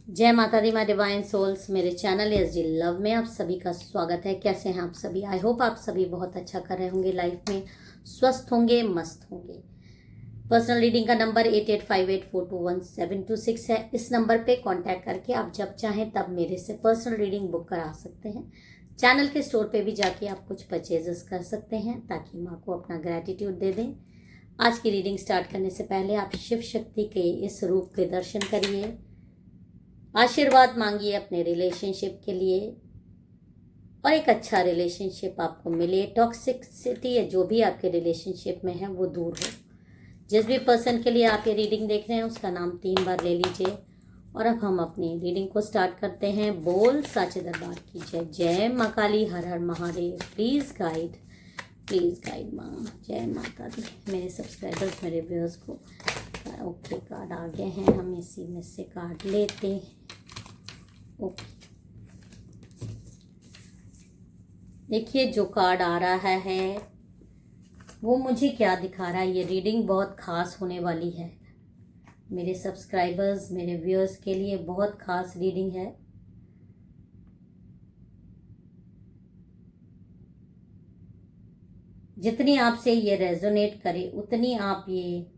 जय माता दी my divine souls. मेरे चैनल एसडी लव में आप सभी का स्वागत है। कैसे हैं आप सभी? आई होप आप सभी बहुत अच्छा कर रहे होंगे, लाइफ में स्वस्थ होंगे, मस्त होंगे। पर्सनल रीडिंग का नंबर 8858421726 है। इस नंबर पे कांटेक्ट करके आप जब चाहें तब मेरे से पर्सनल रीडिंग बुक करा सकते हैं। चैनल के स्टोर पे भी जाके आप कुछ परचेजेस कर सकते हैं ताकि माँ को अपना ग्रैटिट्यूड दे दें। आज की रीडिंग स्टार्ट करने से पहले आप शिव शक्ति के इस रूप के दर्शन करिए, आशीर्वाद मांगिए अपने रिलेशनशिप के लिए और एक अच्छा रिलेशनशिप आपको मिले। टॉक्सिसिटी या जो भी आपके रिलेशनशिप में है वो दूर हो। जिस भी पर्सन के लिए आप ये रीडिंग देख रहे हैं उसका नाम 3 बार ले लीजिए। और अब हम अपनी रीडिंग को स्टार्ट करते हैं। बोल साचे दरबार की जय। जय माँ काली, हर हर महादेव। प्लीज़ गाइड माँ। जय माता दी। मेरे सब्सक्राइबर्स, मेरे व्यूअर्स को ओके कार्ड आ गए हैं, हम इसी में से कार्ड लेते हैं। ओके, देखिए जो कार्ड आ रहा है वो मुझे क्या दिखा रहा है। ये रीडिंग बहुत खास होने वाली है मेरे सब्सक्राइबर्स, मेरे व्यूअर्स के लिए बहुत खास रीडिंग है। जितनी आपसे ये रेजोनेट करे उतनी आप ये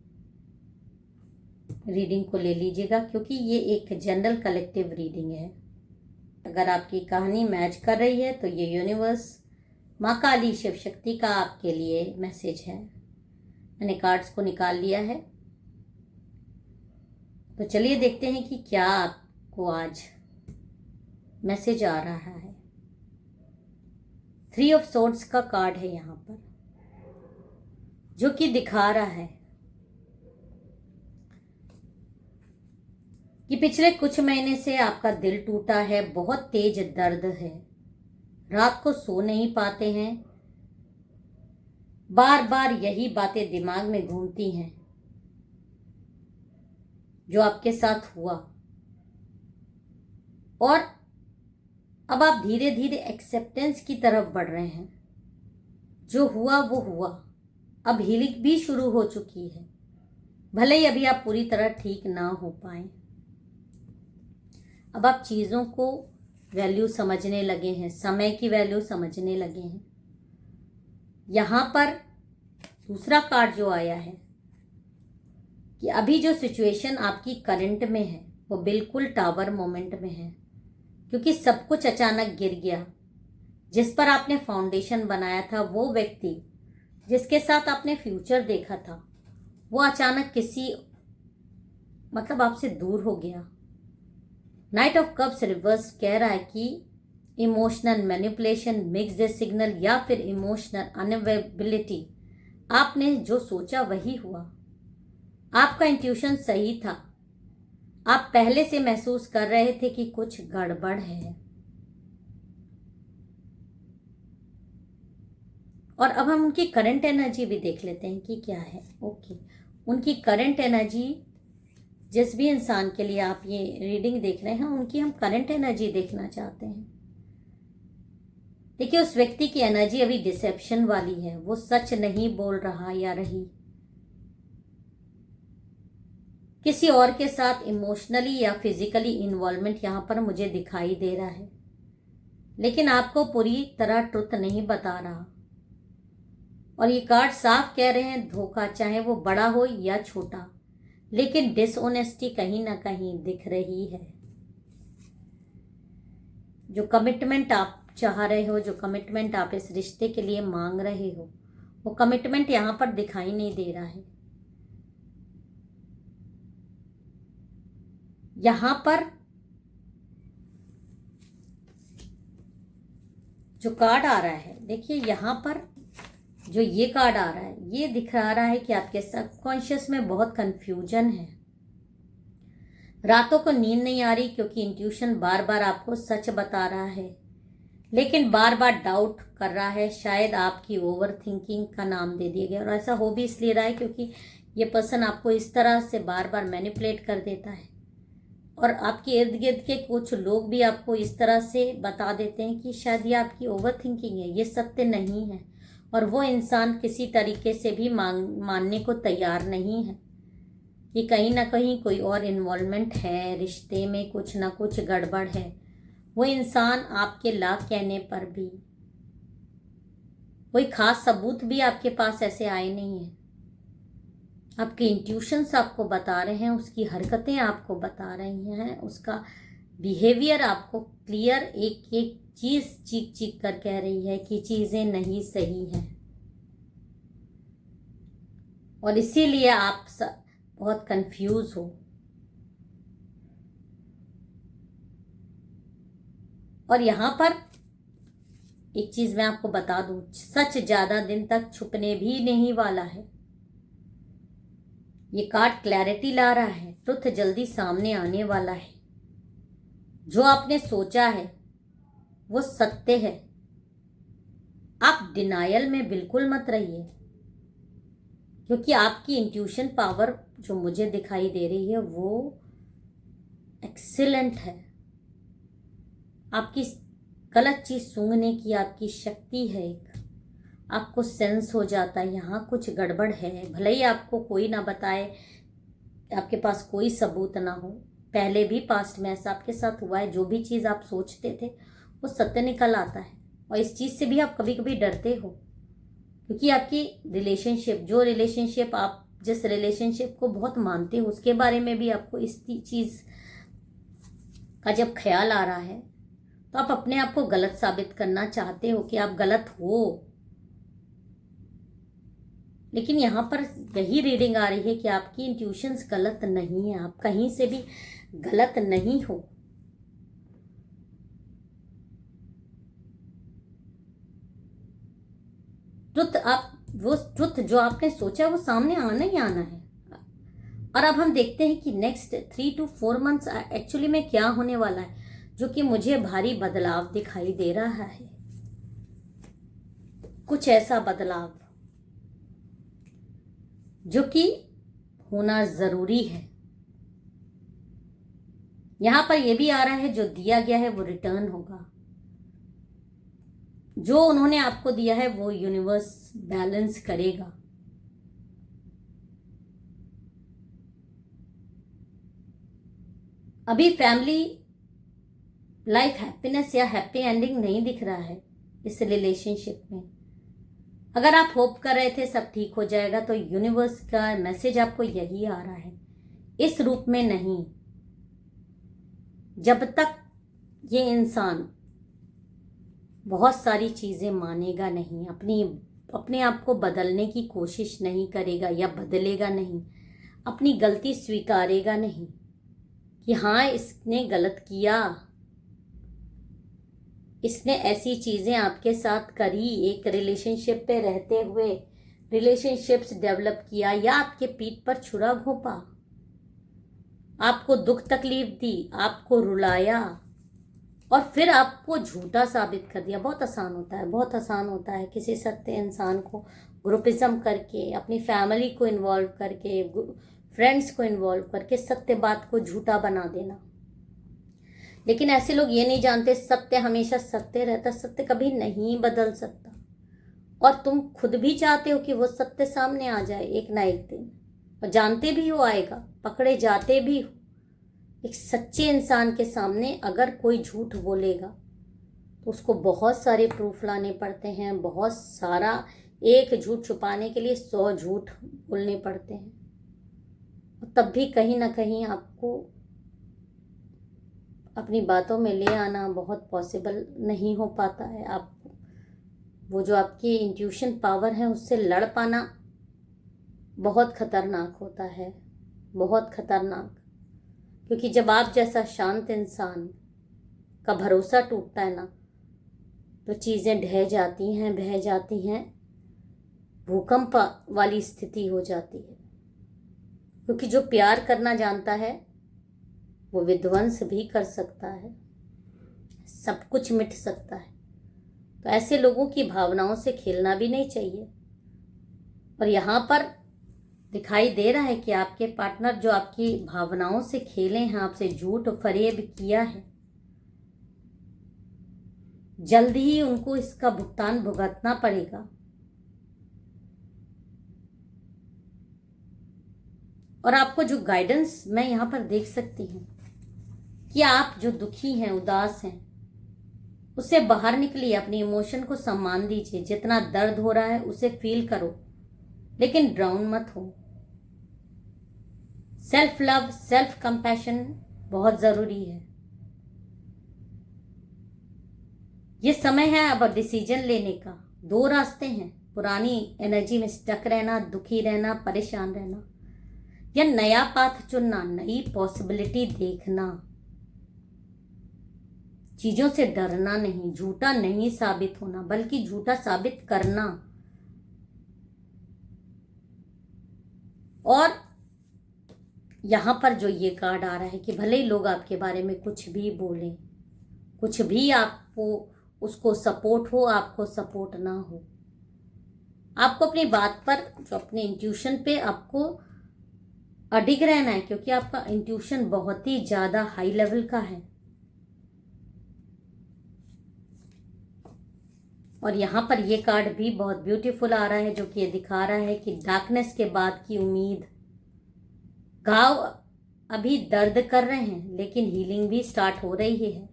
रीडिंग को ले लीजिएगा, क्योंकि ये एक जनरल कलेक्टिव रीडिंग है। अगर आपकी कहानी मैच कर रही है तो ये यूनिवर्स, माँ काली, शिव शक्ति का आपके लिए मैसेज है। मैंने कार्ड्स को निकाल लिया है, तो चलिए देखते हैं कि क्या आपको आज मैसेज आ रहा है। 3 ऑफ सोर्ड्स का कार्ड है यहाँ पर, जो कि दिखा रहा है कि पिछले कुछ महीने से आपका दिल टूटा है, बहुत तेज दर्द है, रात को सो नहीं पाते हैं, बार बार यही बातें दिमाग में घूमती हैं जो आपके साथ हुआ। और अब आप धीरे धीरे एक्सेप्टेंस की तरफ बढ़ रहे हैं। जो हुआ वो हुआ, अब हीलिंग भी शुरू हो चुकी है, भले ही अभी आप पूरी तरह ठीक ना हो पाए। अब आप चीज़ों को वैल्यू समझने लगे हैं, समय की वैल्यू समझने लगे हैं। यहाँ पर दूसरा कार्ड जो आया है कि अभी जो सिचुएशन आपकी करंट में है वो बिल्कुल टावर मोमेंट में है, क्योंकि सब कुछ अचानक गिर गया। जिस पर आपने फाउंडेशन बनाया था, वो व्यक्ति जिसके साथ आपने फ्यूचर देखा था, वो अचानक आपसे दूर हो गया। नाइट ऑफ कप्स रिवर्स कह रहा है कि इमोशनल मैनिपुलेशन, मिक्स्ड सिग्नल या फिर इमोशनल अनअवेलेबिलिटी। आपने जो सोचा वही हुआ। आपका इंट्यूशन सही था। आप पहले से महसूस कर रहे थे कि कुछ गड़बड़ है। और अब हम उनकी करंट एनर्जी भी देख लेते हैं कि क्या है। ओके, उनकी करंट एनर्जी, जिस भी इंसान के लिए आप ये रीडिंग देख रहे हैं, उनकी हम करंट एनर्जी देखना चाहते हैं। देखिए, उस व्यक्ति की एनर्जी अभी डिसेप्शन वाली है। वो सच नहीं बोल रहा या रही। किसी और के साथ इमोशनली या फिजिकली इन्वॉल्वमेंट यहाँ पर मुझे दिखाई दे रहा है, लेकिन आपको पूरी तरह ट्रुथ नहीं बता रहा। और ये कार्ड साफ कह रहे हैं, धोखा चाहे वो बड़ा हो या छोटा, लेकिन डिसऑनेस्टी कहीं ना कहीं दिख रही है। जो कमिटमेंट आप चाह रहे हो, जो कमिटमेंट आप इस रिश्ते के लिए मांग रहे हो, वो कमिटमेंट यहाँ पर दिखाई नहीं दे रहा है। यहाँ पर जो कार्ड आ रहा है, देखिए यहाँ पर जो ये कार्ड आ रहा है, ये दिखा रहा है कि आपके सबकॉन्शियस में बहुत कंफ्यूजन है। रातों को नींद नहीं आ रही क्योंकि इंट्यूशन बार बार आपको सच बता रहा है, लेकिन बार बार डाउट कर रहा है। शायद आपकी ओवर थिंकिंग का नाम दे दिया गया, और ऐसा हो भी इसलिए रहा है क्योंकि ये पर्सन आपको इस तरह से बार बार मैनिपुलेट कर देता है। और आपके इर्द गिर्द के कुछ लोग भी आपको इस तरह से बता देते हैं कि शायद ये आपकी ओवर थिंकिंग है, ये सत्य नहीं है। और वो इंसान किसी तरीके से भी मानने को तैयार नहीं है। कि कहीं ना कहीं कोई और इन्वॉल्वमेंट है, रिश्ते में कुछ ना कुछ गड़बड़ है। वो इंसान आपके लाख कहने पर भी कोई खास सबूत भी आपके पास ऐसे आए नहीं है। आपके इंट्यूशंस आपको बता रहे हैं, उसकी हरकतें आपको बता रही हैं, उसका बिहेवियर आपको क्लियर एक एक चीज चीख चीख कर कह रही है कि चीजें नहीं सही हैं। और इसीलिए आप बहुत कंफ्यूज हो। और यहां पर एक चीज मैं आपको बता दूं, सच ज्यादा दिन तक छुपने भी नहीं वाला है। ये कार्ड क्लैरिटी ला रहा है, ट्रुथ जल्दी सामने आने वाला है। जो आपने सोचा है वो सत्य है। आप डिनायल में बिल्कुल मत रहिए, क्योंकि आपकी इंट्यूशन पावर जो मुझे दिखाई दे रही है वो एक्सीलेंट है। आपकी गलत चीज सूंघने की आपकी शक्ति है, एक आपको सेंस हो जाता है यहाँ कुछ गड़बड़ है। भले ही आपको कोई ना बताए, आपके पास कोई सबूत ना हो, पहले भी पास्ट में ऐसा आपके साथ हुआ है। जो भी चीज आप सोचते थे वो सत्य निकल आता है। और इस चीज से भी आप कभी कभी डरते हो, क्योंकि आपकी रिलेशनशिप आप जिस रिलेशनशिप को बहुत मानते हो उसके बारे में भी आपको इस चीज का जब ख्याल आ रहा है तो आप अपने आप को गलत साबित करना चाहते हो कि आप गलत हो। लेकिन यहां पर यही रीडिंग आ रही है कि आपकी इंट्यूशंस गलत नहीं है, आप कहीं से भी गलत नहीं हो। ट्रुथ जो आपने सोचा वो सामने आना ही आना है। और अब हम देखते हैं कि नेक्स्ट 3 to 4 मंथ्स एक्चुअली में क्या होने वाला है, जो कि मुझे भारी बदलाव दिखाई दे रहा है। कुछ ऐसा बदलाव जो कि होना जरूरी है। यहां पर यह भी आ रहा है जो दिया गया है वो रिटर्न होगा। जो उन्होंने आपको दिया है वो यूनिवर्स बैलेंस करेगा। अभी फैमिली लाइफ हैप्पीनेस या हैप्पी एंडिंग नहीं दिख रहा है इस रिलेशनशिप में। अगर आप होप कर रहे थे सब ठीक हो जाएगा, तो यूनिवर्स का मैसेज आपको यही आ रहा है, इस रूप में नहीं। जब तक ये इंसान बहुत सारी चीजें मानेगा नहीं, अपने आप को बदलने की कोशिश नहीं करेगा या बदलेगा नहीं, अपनी गलती स्वीकारेगा नहीं कि हाँ इसने गलत किया, इसने ऐसी चीजें आपके साथ करी, एक रिलेशनशिप पे रहते हुए रिलेशनशिप्स डेवलप किया, या आपके पीठ पर छुरा घोंपा, आपको दुख तकलीफ दी, आपको रुलाया और फिर आपको झूठा साबित कर दिया। बहुत आसान होता है, बहुत आसान होता है किसी सत्य इंसान को ग्रुपिज्म करके, अपनी फैमिली को इन्वॉल्व करके, फ्रेंड्स को इन्वॉल्व करके सत्य बात को झूठा बना देना। लेकिन ऐसे लोग ये नहीं जानते सत्य हमेशा सत्य रहता, सत्य कभी नहीं बदल सकता। और तुम खुद भी चाहते हो कि वो सत्य सामने आ जाए एक ना एक दिन, और जानते भी हो आएगा, पकड़े जाते भी हो। एक सच्चे इंसान के सामने अगर कोई झूठ बोलेगा तो उसको बहुत सारे प्रूफ लाने पड़ते हैं, बहुत सारा, एक झूठ छुपाने के लिए 100 झूठ बोलने पड़ते हैं। तब भी कहीं ना कहीं आपको अपनी बातों में ले आना बहुत पॉसिबल नहीं हो पाता है। आप वो जो आपकी इंट्यूशन पावर है उससे लड़ पाना बहुत खतरनाक होता है, बहुत खतरनाक। क्योंकि जब आप जैसा शांत इंसान का भरोसा टूटता है ना, तो चीज़ें ढह जाती हैं, बह जाती हैं, भूकंप वाली स्थिति हो जाती है। क्योंकि जो प्यार करना जानता है वो विध्वंस भी कर सकता है, सब कुछ मिट सकता है। तो ऐसे लोगों की भावनाओं से खेलना भी नहीं चाहिए। और यहाँ पर दिखाई दे रहा है कि आपके पार्टनर जो आपकी भावनाओं से खेले हैं, आपसे झूठ फरेब किया है, जल्द ही उनको इसका भुगतान भुगतना पड़ेगा। और आपको जो गाइडेंस मैं यहाँ पर देख सकती हूँ कि आप जो दुखी हैं, उदास हैं, उससे बाहर निकलिए। अपनी इमोशन को सम्मान दीजिए। जितना दर्द हो रहा है उसे फील करो, लेकिन डाउन मत हो। सेल्फ लव, सेल्फ कंपैशन बहुत जरूरी है। ये समय है अब डिसीजन लेने का। दो रास्ते हैं, पुरानी एनर्जी में स्टक रहना, दुखी रहना, परेशान रहना, या नया पाथ चुनना, नई पॉसिबिलिटी देखना। चीजों से डरना नहीं, झूठा नहीं साबित होना, बल्कि झूठा साबित करना। और यहां पर जो ये कार्ड आ रहा है कि भले ही लोग आपके बारे में कुछ भी बोलें, कुछ भी आपको उसको सपोर्ट हो, आपको सपोर्ट ना हो, आपको अपनी बात पर, जो अपने इंट्यूशन पे आपको अडिग रहना है, क्योंकि आपका इंट्यूशन बहुत ही ज्यादा हाई लेवल का है। और यहाँ पर ये कार्ड भी बहुत ब्यूटीफुल आ रहा है, जो कि ये दिखा रहा है कि डार्कनेस के बाद की उम्मीद। घाव अभी दर्द कर रहे हैं, लेकिन हीलिंग भी स्टार्ट हो रही है।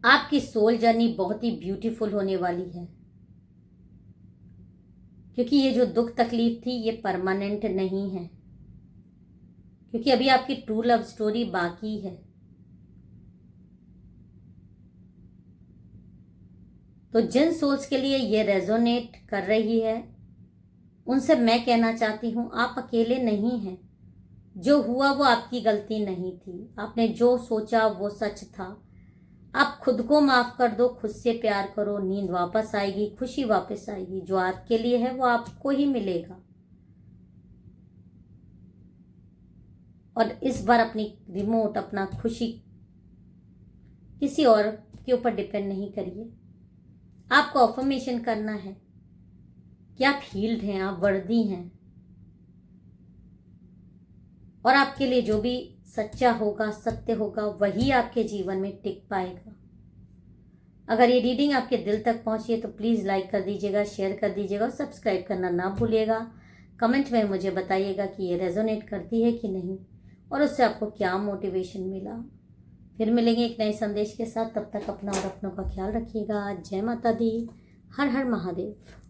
आपकी सोल जर्नी बहुत ही ब्यूटीफुल होने वाली है, क्योंकि ये जो दुख तकलीफ थी ये परमानेंट नहीं है, क्योंकि अभी आपकी ट्रू लव स्टोरी बाकी है। तो जिन सोल्स के लिए ये रेजोनेट कर रही है, उनसे मैं कहना चाहती हूं, आप अकेले नहीं हैं। जो हुआ वो आपकी गलती नहीं थी। आपने जो सोचा वो सच था। आप खुद को माफ कर दो, खुद से प्यार करो, नींद वापस आएगी, खुशी वापस आएगी। जो आपके लिए है वो आपको ही मिलेगा। और इस बार अपनी रिमोट, अपना खुशी किसी और के ऊपर डिपेंड नहीं करिए। आपको अफर्मेशन करना है कि आप हील्ड हैं, आप वर्दी हैं, और आपके लिए जो भी सच्चा होगा, सत्य होगा, वही आपके जीवन में टिक पाएगा। अगर ये रीडिंग आपके दिल तक पहुंची है तो प्लीज़ लाइक कर दीजिएगा, शेयर कर दीजिएगा और सब्सक्राइब करना ना भूलिएगा। कमेंट में मुझे बताइएगा कि ये रेजोनेट करती है कि नहीं, और उससे आपको क्या मोटिवेशन मिला। फिर मिलेंगे एक नए संदेश के साथ। तब तक अपना और अपनों का ख्याल रखिएगा। जय माता दी। हर हर महादेव।